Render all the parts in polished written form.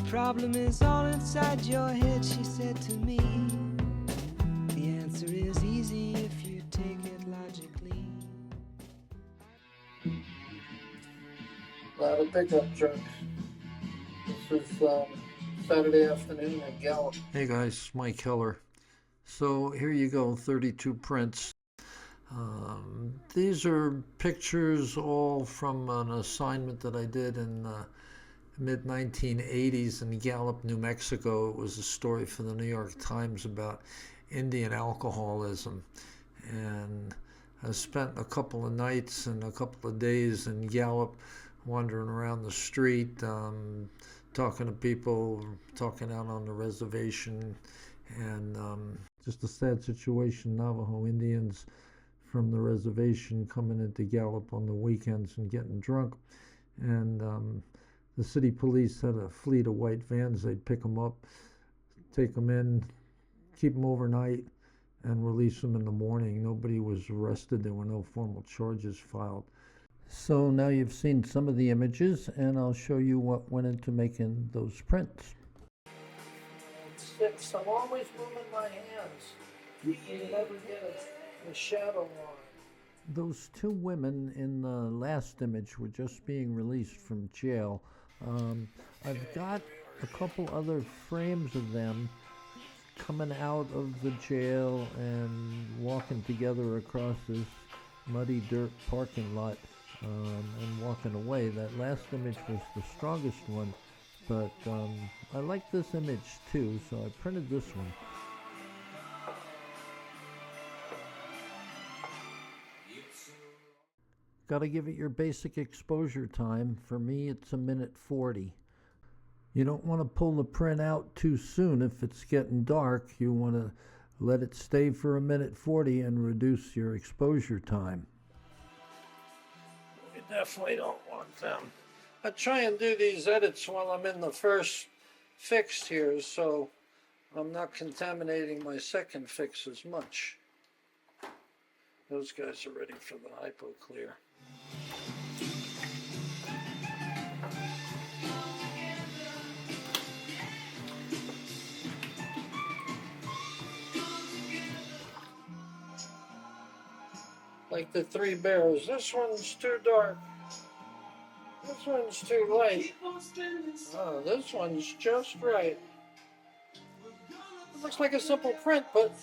problem is all inside your head, she said to me. The answer is easy if you take it logically. A lot of pickup trucks. This is Saturday afternoon at Gallup. Hey guys, Mike Heller. So here you go, 32 prints. These are pictures all from an assignment that I did in the mid-1980s in Gallup, New Mexico. It was a story for the New York Times about Indian alcoholism. And I spent a couple of nights and a couple of days in Gallup wandering around the street, talking to people, talking out on the reservation, and just a sad situation. Navajo Indians from the reservation coming into Gallup on the weekends and getting drunk, and the city police had a fleet of white vans. They'd pick them up, take them in, keep them overnight, and release them in the morning. Nobody was arrested. There were no formal charges filed. So now you've seen some of the images, and I'll show you what went into making those prints. I'm always moving my hands. You never get a shadow on. Those two women in the last image were just being released from jail. I've got a couple other frames of them coming out of the jail and walking together across this muddy dirt parking lot and walking away. That last image was the strongest one, but I like this image too, so I printed this one. Got to give it your basic exposure time. For me, it's 1:40. You don't want to pull the print out too soon if it's getting dark. You want to let it stay for 1:40 and reduce your exposure time. You definitely don't want them. I try and do these edits while I'm in the first fix here, so I'm not contaminating my second fix as much. Those guys are ready for the hypoclear. Like the Three Bears. This one's too dark. This one's too light. Oh, this one's just right. It looks like a simple print, but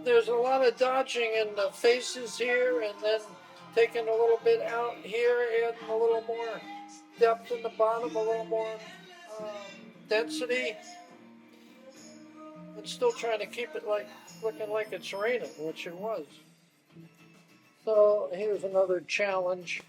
there's a lot of dodging in the faces here, and then taking a little bit out here, adding a little more depth in the bottom, a little more density. And still trying to keep it like looking like it's raining, which it was. So here's another challenge.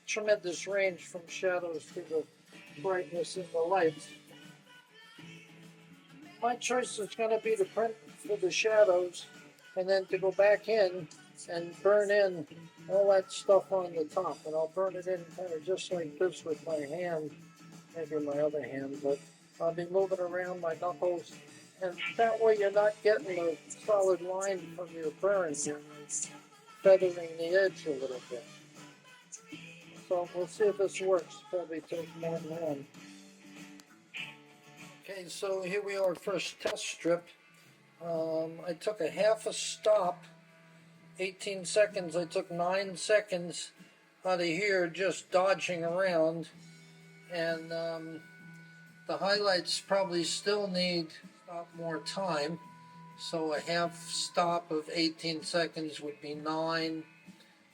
Tremendous range from shadows to the brightness in the lights. My choice is going to be to print for the shadows and then to go back in and burn in all that stuff on the top. And I'll burn it in kind of just like this with my hand, maybe my other hand, but I'll be moving around my knuckles. And that way you're not getting a solid line from your burn. You're feathering the edge a little bit. So we'll see if this works. Probably take more than one. Okay, so here we are, first test strip. I took a half a stop, 18 seconds. I took 9 seconds out of here just dodging around. And the highlights probably still need more time. So a half stop of 18 seconds would be 9,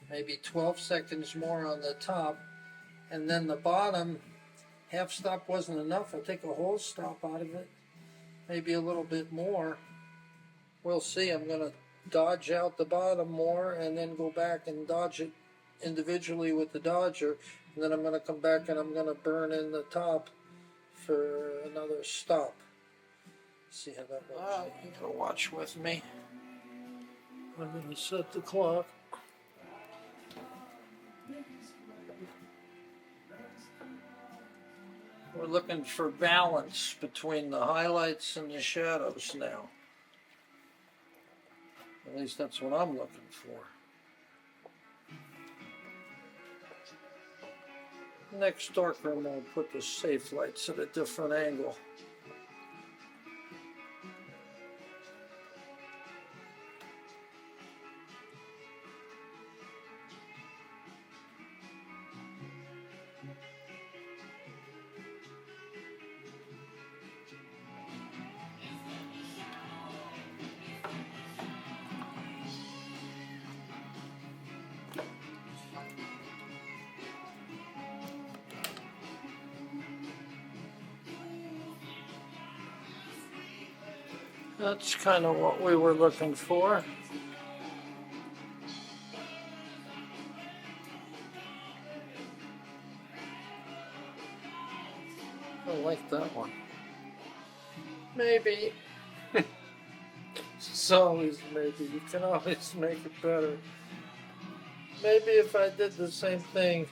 maybe 12 seconds more on the top. And then the bottom, half stop wasn't enough. I'll take a whole stop out of it, maybe a little bit more. We'll see. I'm going to dodge out the bottom more and then go back and dodge it individually with the dodger. And then I'm going to come back and I'm going to burn in the top for another stop. See how that works. You can watch with me. I'm going to set the clock. We're looking for balance between the highlights and the shadows now. At least that's what I'm looking for. Next darkroom, I'll put the safe lights at a different angle. That's kind of what we were looking for. I like that one. Maybe. It's always maybe. You can always make it better. Maybe if I did the same thing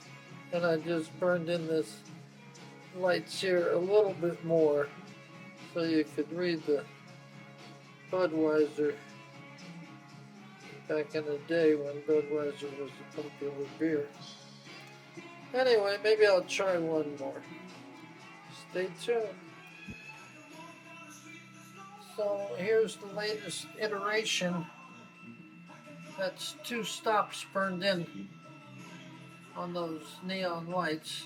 and I just burned in this lights here a little bit more so you could read the Budweiser back in the day when Budweiser was a popular beer. Anyway, maybe I'll try one more. Stay tuned. So here's the latest iteration. That's 2 stops burned in on those neon lights.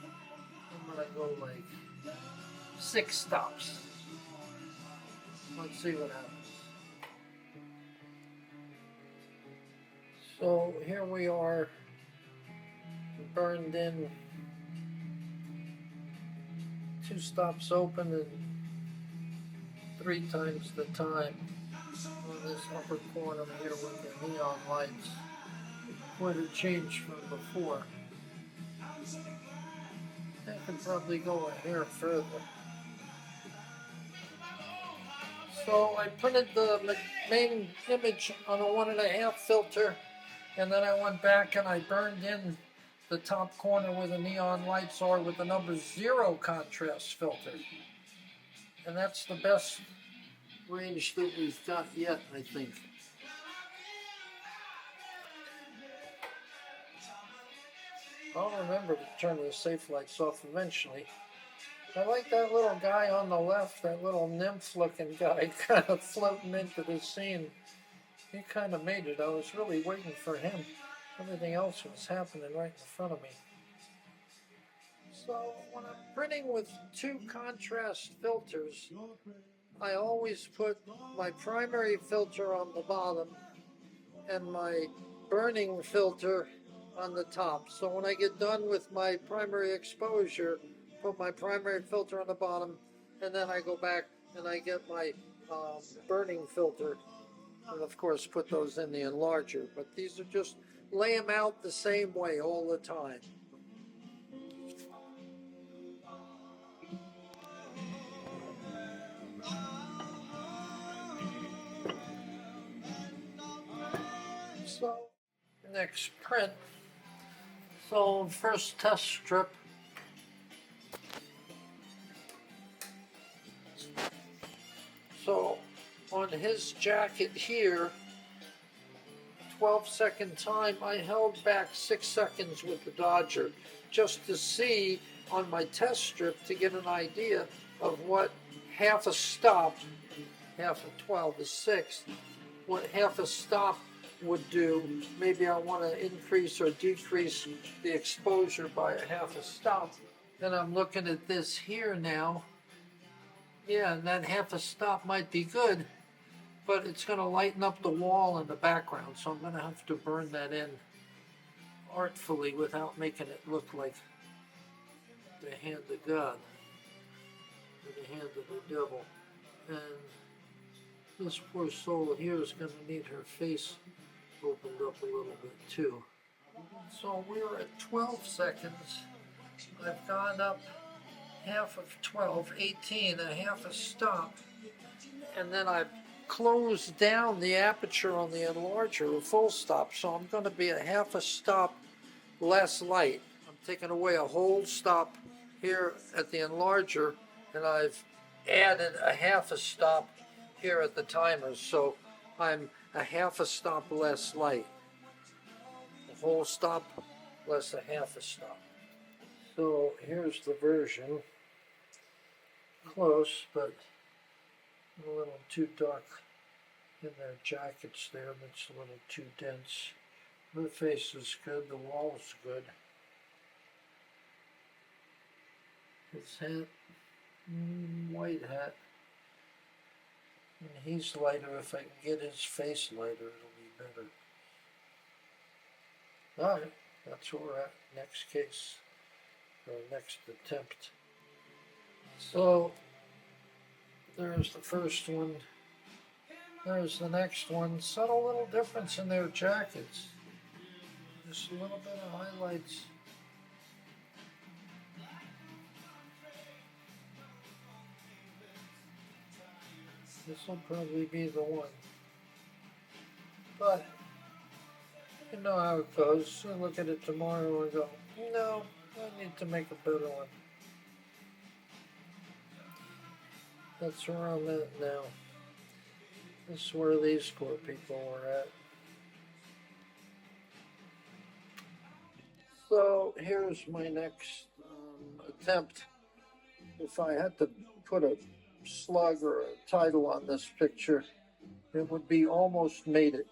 I'm gonna go like 6 stops. Let's see what happens. So here we are, burned in, 2 stops open and 3 times the time on this upper corner here with the neon lights. Quite a change from before. I could probably go a hair further. So I printed the main image on a 1.5 filter, and then I went back and I burned in the top corner where the neon lights are with the number 0 contrast filter. And that's the best range that we've got yet, I think. I'll remember to turn the safe lights off eventually. I like that little guy on the left, that little nymph-looking guy kind of floating into the scene. He kind of made it. I was really waiting for him. Everything else was happening right in front of me. So when I'm printing with 2 contrast filters, I always put my primary filter on the bottom and my burning filter on the top. So when I get done with my primary exposure, put my primary filter on the bottom, and then I go back and I get my burning filter, and of course put those in the enlarger. But these are just, lay them out the same way all the time. So, next print. So first test strip. So on his jacket here, 12-second time, I held back 6 seconds with the Dodger just to see on my test strip to get an idea of what half a stop, half of 12 is 6, what half a stop would do. Maybe I want to increase or decrease the exposure by a half a stop. Then I'm looking at this here now. Yeah, and that half a stop might be good, but it's going to lighten up the wall in the background, so I'm going to have to burn that in artfully without making it look like the hand of God or the hand of the devil. And this poor soul here is going to need her face opened up a little bit too. So we're at 12 seconds. I've gone up half of 12, 18, a half a stop, and then I've closed down the aperture on the enlarger, a full stop, so I'm going to be a half a stop less light. I'm taking away a whole stop here at the enlarger, and I've added a half a stop here at the timer, so I'm a half a stop less light. A whole stop less a half a stop. So here's the version. Close, but a little too dark in their jackets there. That's a little too dense. The face is good. The wall's good. His hat, white hat. And he's lighter. If I can get his face lighter, it'll be better. Alright, that's where we're at. Next case, or next attempt. So, there's the first one. There's the next one. Subtle little difference in their jackets. Just a little bit of highlights. This will probably be the one. But, you know how it goes. I look at it tomorrow and go, no, I need to make a better one. That's where I'm at now. This is where these poor people are at. So here's my next attempt. If I had to put a slug or a title on this picture, it would be Almost Made It.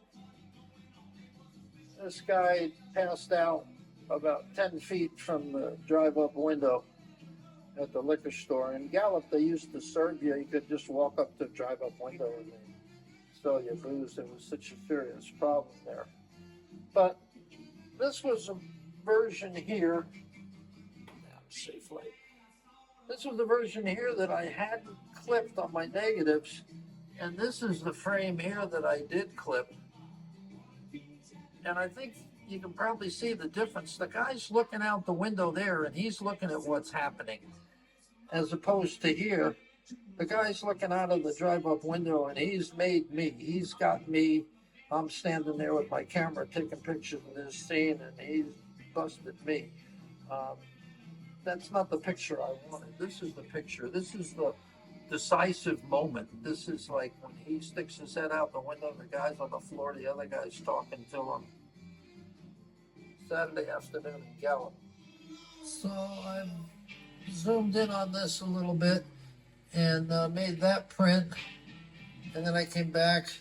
This guy passed out about 10 feet from the drive-up window at the liquor store. In Gallup, they used to serve you. You could just walk up to the drive-up window and they sell you booze. There was such a serious problem there. But this was a version here. Safe light. This was the version here that I hadn't clipped on my negatives, and this is the frame here that I did clip. And I think you can probably see the difference. The guy's looking out the window there, and he's looking at what's happening. As opposed to here, the guy's looking out of the drive-up window, and he's made me. He's got me. I'm standing there with my camera taking pictures of this scene, and he's busted me. That's not the picture I wanted. This is the picture. This is the decisive moment. This is like when he sticks his head out the window, the guy's on the floor, the other guy's talking to him. Saturday afternoon in Gallup. So I've zoomed in on this a little bit and made that print. And then I came back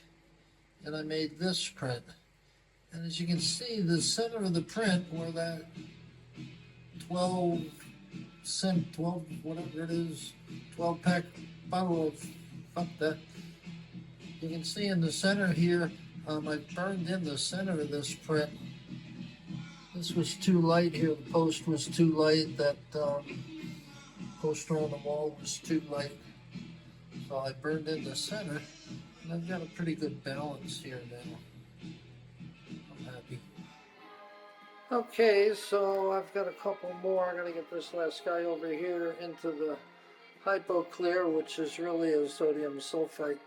and I made this print. And as you can see, the center of the print where that 12 whatever it is, 12 pack bottle of that. You can see in the center here, I burned in the center of this print. This was too light here, the post was too light, that poster on the wall was too light. So I burned in the center, and I've got a pretty good balance here now. I'm happy. Okay, so I've got a couple more. I'm going to get this last guy over here into the Hypoclear, which is really a sodium sulfite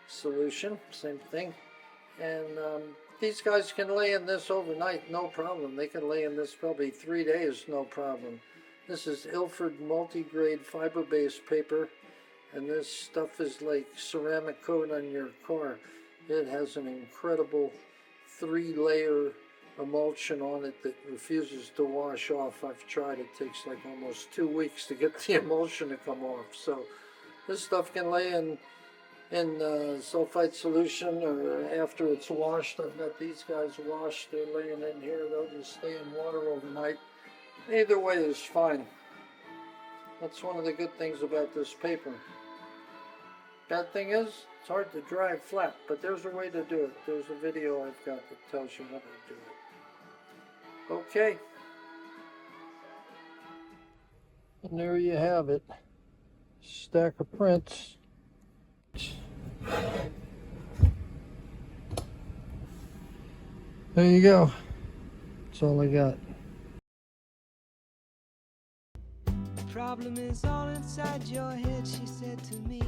solution, same thing. And these guys can lay in this overnight, no problem. They can lay in this probably 3 days, no problem. This is Ilford multi-grade fiber-based paper, and this stuff is like ceramic coat on your car. It has an incredible 3-layer emulsion on it that refuses to wash off. I've tried. It takes like almost 2 weeks to get the emulsion to come off. So this stuff can lay in sulfite solution, or after it's washed. I've got these guys washed. They're laying in here. They'll just stay in water overnight. Either way is fine. That's one of the good things about this paper. Bad thing is, it's hard to dry flat, but there's a way to do it. There's a video I've got that tells you how to do it. Okay. And there you have it. Stack of prints. There you go. That's all I got. The problem is all inside your head, she said to me.